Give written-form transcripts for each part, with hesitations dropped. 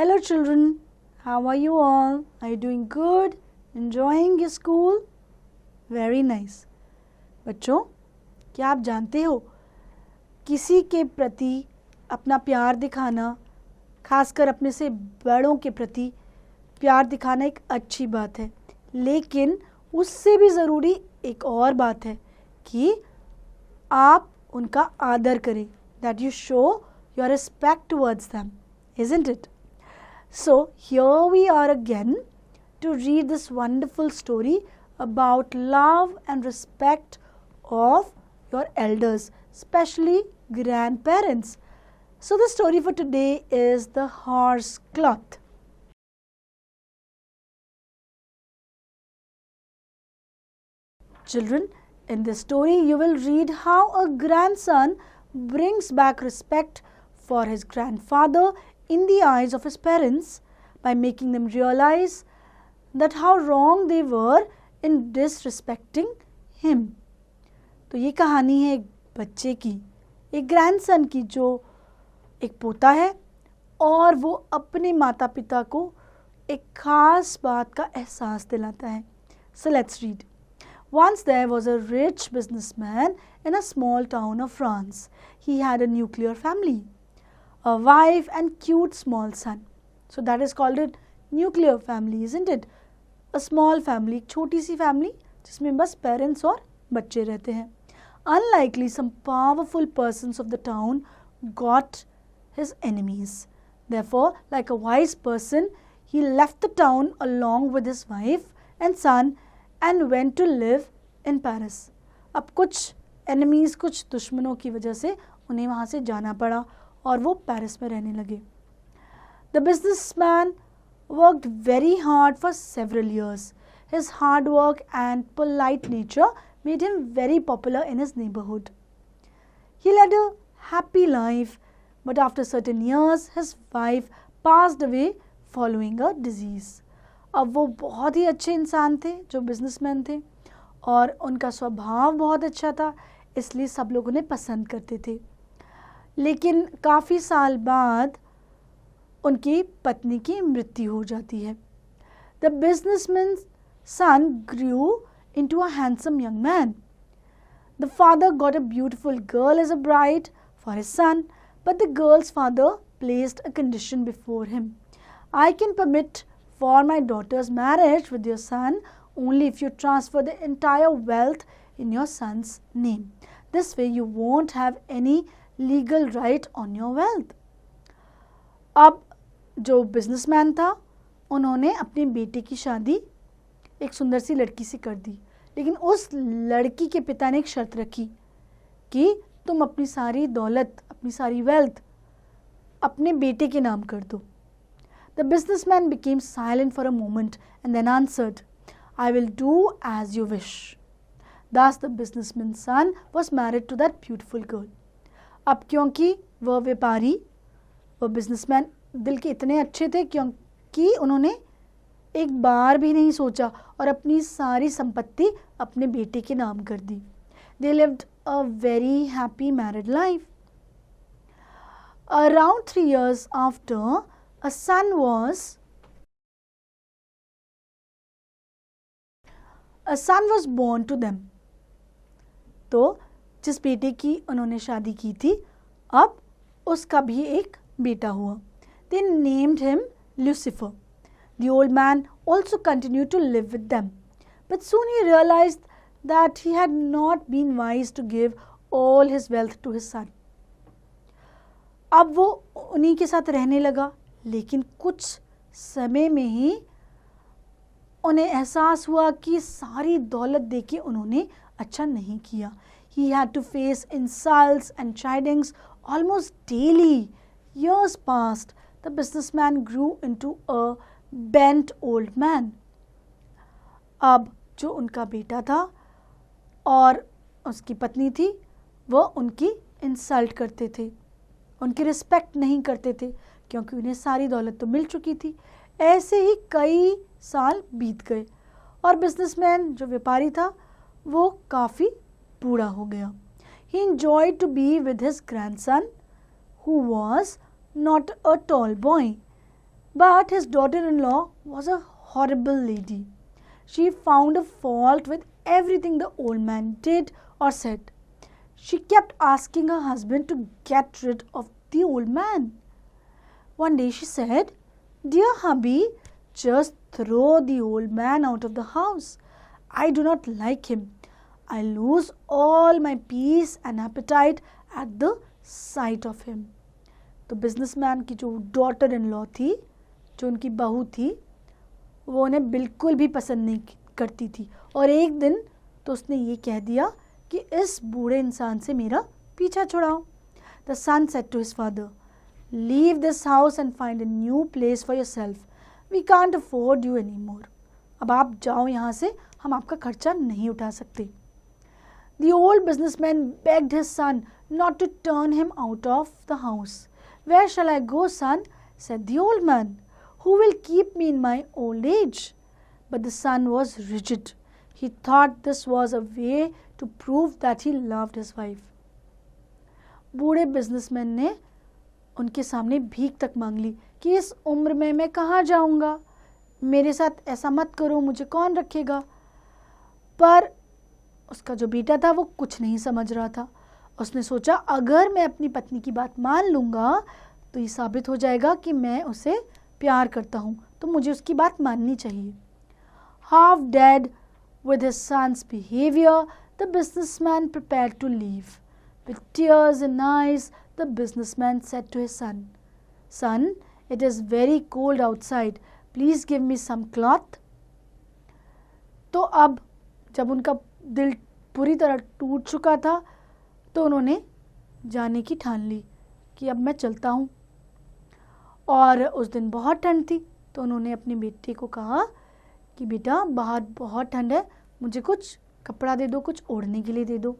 Hello children, how are you all? Are you doing good? Enjoying your school? Very nice. बच्चों, क्या आप जानते हो किसी के प्रति अपना प्यार दिखाना, खासकर अपने से बड़ों के प्रति प्यार दिखाना एक अच्छी बात है, लेकिन उससे भी ज़रूरी एक और बात है कि आप उनका आदर करें. That you show your respect towards them, isn't it? So here we are again to read this wonderful story about love and respect of your elders, especially grandparents. So the story for today is the horse cloth. Children, in this story you will read how a grandson brings back respect for his grandfather in the eyes of his parents by making them realize that how wrong they were in disrespecting him. तो ये कहानी है एक बच्चे की, एक grandson की जो एक पोता है और वो अपने माता पिता को एक खास बात का एहसास दिलाता है. So let's read. Once there was a rich businessman in a small town of France. He had a nuclear family, a wife and cute small son. So that is called a nuclear family, isn't it? A small family, छोटी सी family जिसमें बस parents और बच्चे रहते हैं. Unlikely, some powerful persons of the town got his enemies. Therefore, like a wise person, he left the town along with his wife and son and went to live in Paris. अब कुछ enemies, कुछ दुश्मनों की वजह से उन्हें वहाँ से जाना पड़ा और वो पेरिस में रहने लगे. The businessman worked very hard for several years. His hard work and polite nature made him very popular in his neighborhood. He led a happy life, but after certain years, his wife passed away following a disease. अब वो बहुत ही अच्छे इंसान थे जो businessman थे और उनका स्वभाव बहुत अच्छा था, इसलिए सब लोग उन्हें पसंद करते थे. लेकिन काफ़ी साल बाद उनकी पत्नी की मृत्यु हो जाती है. The businessman's son grew into a handsome young man. The father got a beautiful girl as a bride for his son, but the girl's father placed a condition before him. I can permit for my daughter's marriage with your son only if you transfer the entire wealth in your son's name. This way you won't have any legal right on your wealth. अब जो businessman था उन्होंने अपनी बेटी की शादी एक सुंदर सी लड़की से कर दी, लेकिन उस लड़की के पिता ने एक शर्त रखी कि तुम अपनी सारी दौलत, अपनी सारी वेल्थ अपने बेटे के नाम कर दो. The businessman became silent for a moment and then answered, I will do as you wish. Thus the businessman's son was married to that beautiful girl. अब क्योंकि वह व्यापारी, वह बिजनेसमैन दिल के इतने अच्छे थे क्योंकि उन्होंने एक बार भी नहीं सोचा और अपनी सारी संपत्ति अपने बेटे के नाम कर दी. They lived a very happy married life. Around 3 years after, a son was born to them. तो जिस बेटे की उन्होंने शादी की थी, अब उसका भी एक बेटा हुआ. They named him Lucifer. The old man also continued to live with them, but soon he realized that he had not been wise to give all his wealth to his son. अब वो उन्हीं के साथ रहने लगा, लेकिन कुछ समय में ही उन्हें एहसास हुआ कि सारी दौलत देके उन्होंने अच्छा नहीं किया. He had to face insults and chidings almost daily. Years passed. The businessman grew into a bent old man. अब जो उनका बेटा था और उसकी पत्नी थी, वो उनकी इंसल्ट करते थे, उनकी रिस्पेक्ट नहीं करते थे क्योंकि उन्हें सारी दौलत तो मिल चुकी थी. ऐसे ही कई साल बीत गए और बिजनेसमैन जो व्यापारी था वो काफ़ी बूढ़ा हो गया. He enjoyed to be with his grandson who was not a tall boy. But his daughter-in-law was a horrible lady. She found a fault with everything the old man did or said. She kept asking her husband to get rid of the old man. One day she said, "Dear hubby, just throw the old man out of the house. I do not like him. I lose all my peace and appetite at the sight of him." तो businessman की जो daughter in law थी, जो उनकी बहू थी, वो उन्हें बिल्कुल भी पसंद नहीं करती थी. और एक दिन तो उसने ये कह दिया कि इस बूढ़े इंसान से मेरा पीछा छुड़ाओ. The son said to his father, "leave this house and find a new place for yourself. We can't afford you any more." अब आप जाओ यहाँ से, हम आपका खर्चा नहीं उठा सकते. The old businessman begged his son not to turn him out of the house. "Where shall I go, son?" said the old man. "Who will keep me in my old age?" But the son was rigid. He thought this was a way to prove that he loved his wife. बूढ़े businessman ने उनके सामने भीख तक मांग ली कि इस उम्र में मैं कहाँ जाऊँगा, मेरे साथ ऐसा मत करो, मुझे कौन रखेगा. पर उसका जो बेटा था वो कुछ नहीं समझ रहा था. उसने सोचा, अगर मैं अपनी पत्नी की बात मान लूँगा तो ये साबित हो जाएगा कि मैं उसे प्यार करता हूँ, तो मुझे उसकी बात माननी चाहिए. Half dead with his son's behavior, the businessman prepared to leave. With tears in eyes, the businessman said to his son, "Son, it is very cold outside. Please give me some cloth." तो अब जब उनका दिल पूरी तरह टूट चुका था तो उन्होंने जाने की ठान ली कि अब मैं चलता हूँ. और उस दिन बहुत ठंड थी तो उन्होंने अपने बेटे को कहा कि बेटा, बाहर बहुत ठंड है, मुझे कुछ कपड़ा दे दो, कुछ ओढ़ने के लिए दे दो.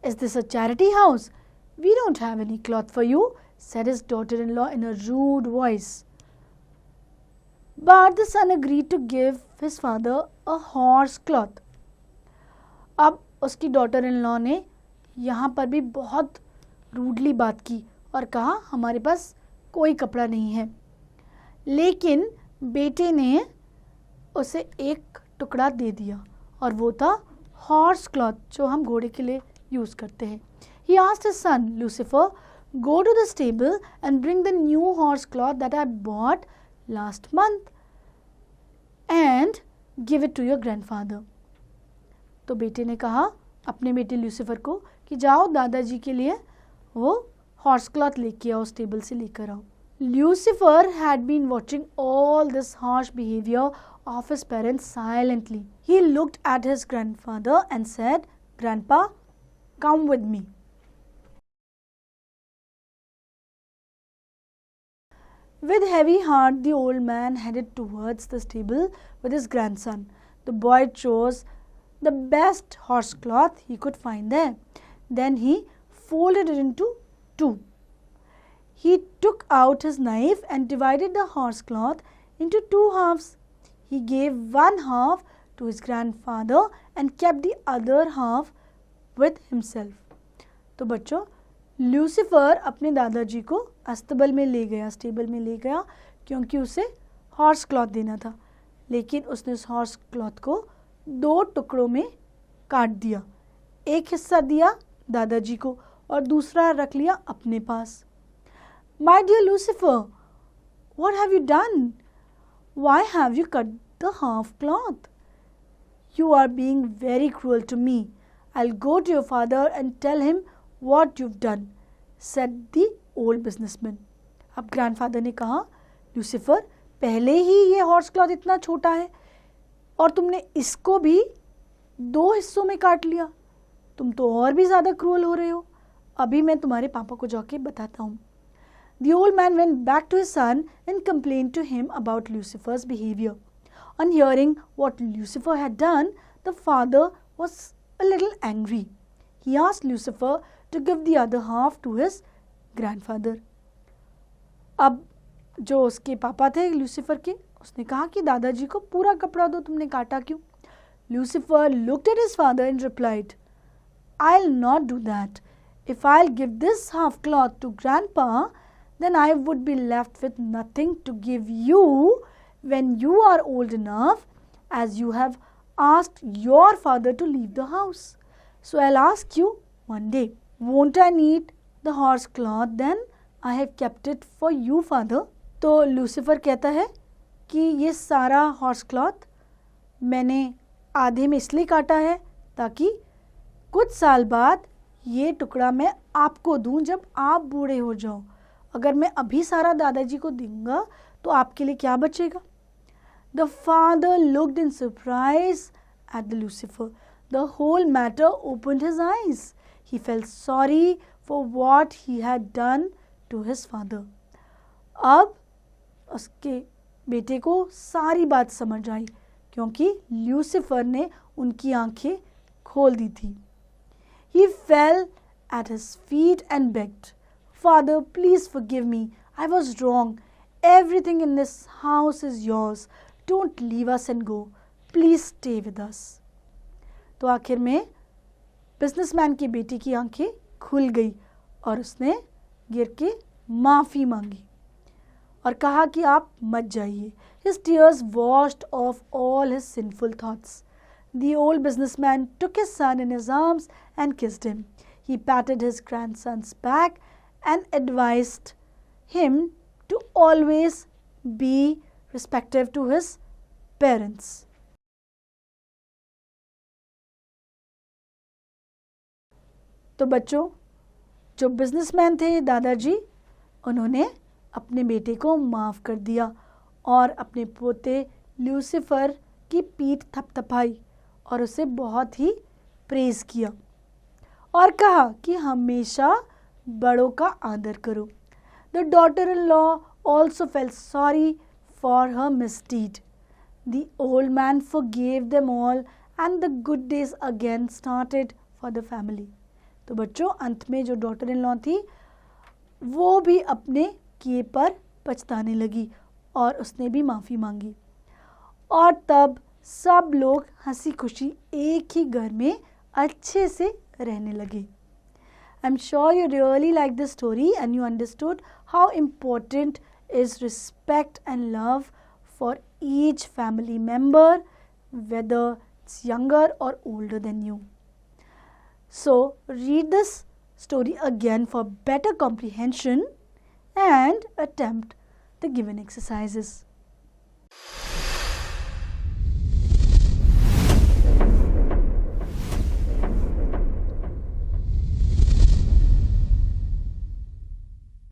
"Is this a charity house? We don't have any cloth for you," said his daughter-in-law in a rude voice. But the son agreed to give his father a horse cloth. अब उसकी डॉटर इन लॉ ने यहाँ पर भी बहुत rudely बात की और कहा, हमारे पास कोई कपड़ा नहीं है. लेकिन बेटे ने उसे एक टुकड़ा दे दिया और वो था हॉर्स क्लॉथ, जो हम घोड़े के लिए यूज़ करते हैं. He asked his son, "Lucifer, go to the stable and bring the new horse cloth that I bought last month and give it to your grandfather." तो बेटे ने कहा अपने बेटे ल्यूसीफर को कि जाओ दादाजी के लिए वो हॉर्स क्लॉथ लेके आओ, स्टेबल से लेकर आओ. Lucifer had been watching all this harsh behavior of his parents silently. He looked at his grandfather and said, "Grandpa, come with me." With heavy heart, the old man headed towards the stable with his grandson. The boy chose the best horse cloth he could find there. Then he folded it into two. He took out his knife and divided the horse cloth into two halves. He gave one half to his grandfather and kept the other half with himself. तो बच्चों, Lucifer अपने दादाजी को अस्तबल में ले गया, stable में ले गया, क्योंकि उसे हॉर्स क्लॉथ देना था. लेकिन उसने उस हॉर्स क्लॉथ को दो टुकड़ों में काट दिया. एक हिस्सा दिया दादाजी को और दूसरा रख लिया अपने पास. "My dear Lucifer, what have you done? Why have you cut the half cloth? You are being very cruel to me. I'll go to your father and tell him what you've done," said the old businessman. अब grandfather ने कहा, "Lucifer, पहले ही ये horse cloth इतना छोटा है और तुमने इसको भी दो हिस्सों में काट लिया. तुम तो और भी ज़्यादा क्रूअल हो रहे हो. अभी मैं तुम्हारे पापा को जाके बताता हूँ." The old man went back to his son and complained to him about Lucifer's behavior. On hearing what Lucifer had done, the father was a little angry. He asked Lucifer to give the other half to his grandfather. अब जो उसके पापा थे Lucifer के, उसने कहा कि दादाजी को पूरा कपड़ा दो, तुमने काटा क्यों? Lucifer looked at his father and replied, "I'll not do that. If I'll give this half cloth to grandpa, then I would be left with nothing to give you when you are old enough, as you have asked your father to leave the house. So I'll ask you one day, won't I need the horse cloth then? I have kept it for you, father. तो Lucifer कहता है कि ये सारा horse cloth मैंने आधे में इसलिए काटा है ताकि कुछ साल बाद ये टुकड़ा मैं आपको दूं जब आप बूढ़े हो जाओ. अगर मैं अभी सारा दादाजी को दूंगा तो आपके लिए क्या बचेगा? The father looked in surprise at the Lucifer. The whole matter opened his eyes. He felt sorry for what he had done to his father. अब उसके बेटे को सारी बात समझ आई क्योंकि ल्यूसिफर ने उनकी आंखें खोल दी थी. He fell at his feet and begged, Father, please forgive me. I was wrong. Everything in this house is yours. Don't leave us and go. Please stay with us. तो आखिर में बिजनेसमैन की बेटी की आंखें खुल गई और उसने गिर के माफ़ी मांगी और कहा कि आप मत जाइए. His tears washed off all his sinful thoughts. The old businessman took his son in his arms and kissed him. He patted his grandson's back and advised him to always be respectful to his parents. तो बच्चों, जो businessman थे दादाजी, उन्होंने अपने बेटे को माफ़ कर दिया और अपने पोते ल्यूसिफर की पीठ थपथपाई और उसे बहुत ही प्रेज़ किया और कहा कि हमेशा बड़ों का आदर करो. The daughter-in-law also felt sorry for her misdeed. The old man forgave them all and the good days again started for the family. तो बच्चों, अंत में जो डॉटर इन लॉ थी वो भी अपने किए पर पछताने लगी और उसने भी माफ़ी मांगी और तब सब लोग हंसी खुशी एक ही घर में अच्छे से रहने लगे. I'm sure you really liked this story and you understood how important is respect and love for each family member, whether it's younger or older than you. So, read this story again for better comprehension and attempt the given exercises.